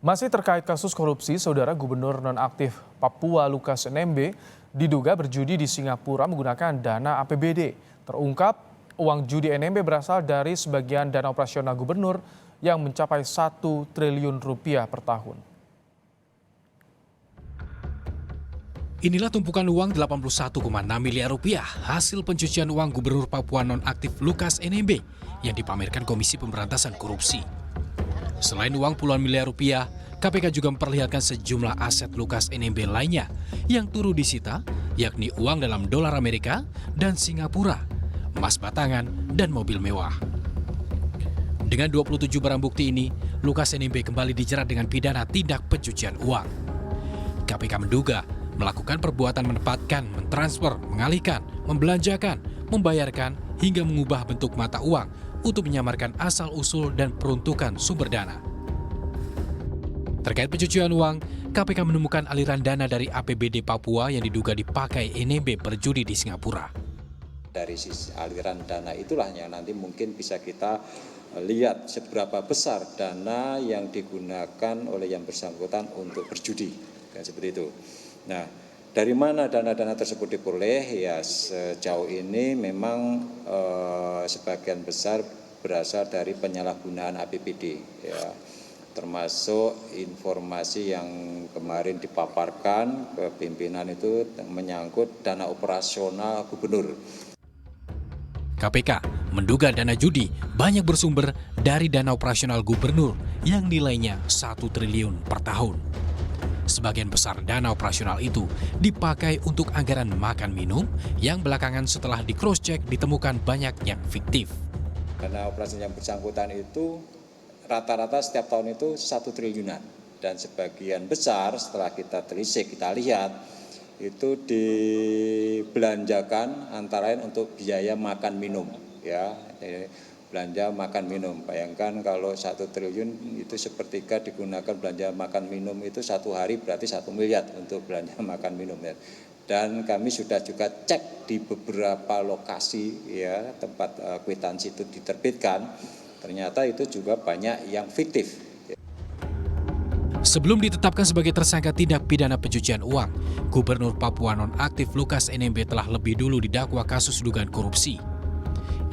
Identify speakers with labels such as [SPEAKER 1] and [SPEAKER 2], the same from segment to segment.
[SPEAKER 1] Masih terkait kasus korupsi, Saudara Gubernur nonaktif Papua Lukas NMB diduga berjudi di Singapura menggunakan dana APBD. Terungkap, uang judi NMB berasal dari sebagian dana operasional gubernur yang mencapai 1 triliun rupiah per tahun.
[SPEAKER 2] Inilah tumpukan uang 81,6 miliar rupiah hasil pencucian uang Gubernur Papua nonaktif Lukas NMB yang dipamerkan Komisi Pemberantasan Korupsi. Selain uang puluhan miliar rupiah, KPK juga memperlihatkan sejumlah aset Lukas NMB lainnya yang turut disita, yakni uang dalam dolar Amerika dan Singapura, emas batangan, dan mobil mewah. Dengan 27 barang bukti ini, Lukas NMB kembali dijerat dengan pidana tindak pencucian uang. KPK menduga melakukan perbuatan menempatkan, mentransfer, mengalihkan, membelanjakan, membayarkan, hingga mengubah bentuk mata uang untuk menyamarkan asal-usul dan peruntukan sumber dana. Terkait pencucian uang, KPK menemukan aliran dana dari APBD Papua yang diduga dipakai NMB berjudi di Singapura.
[SPEAKER 3] Dari sisi aliran dana itulah yang nanti mungkin bisa kita lihat seberapa besar dana yang digunakan oleh yang bersangkutan untuk berjudi, kan seperti itu. Nah, dari mana dana-dana tersebut diperoleh? Ya sejauh ini memang sebagian besar berasal dari penyalahgunaan APBD, ya, termasuk informasi yang kemarin dipaparkan ke pimpinan itu menyangkut dana operasional gubernur.
[SPEAKER 2] KPK menduga dana judi banyak bersumber dari dana operasional gubernur yang nilainya 1 triliun per tahun. Sebagian besar dana operasional itu dipakai untuk anggaran makan minum yang belakangan setelah di cross-check ditemukan banyak yang fiktif.
[SPEAKER 3] Dana operasi yang bersangkutan itu rata-rata setiap tahun itu 1 triliunan. Dan sebagian besar setelah kita telisik, kita lihat, itu dibelanjakan antara lain untuk biaya makan minum. Ya, belanja makan minum. Bayangkan kalau 1 triliun itu sepertiga digunakan belanja makan minum itu 1 hari berarti 1 miliar untuk belanja makan minum. Ya. Dan kami sudah juga cek di beberapa lokasi ya tempat kwitansi itu diterbitkan, ternyata itu juga banyak yang fiktif.
[SPEAKER 2] Sebelum ditetapkan sebagai tersangka tindak pidana pencucian uang, Gubernur Papua nonaktif Lukas NMB telah lebih dulu didakwa kasus dugaan korupsi.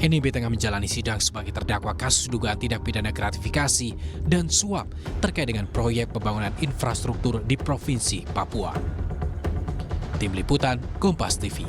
[SPEAKER 2] NMB tengah menjalani sidang sebagai terdakwa kasus dugaan tindak pidana gratifikasi dan suap terkait dengan proyek pembangunan infrastruktur di Provinsi Papua. Tim Liputan, Kompas TV.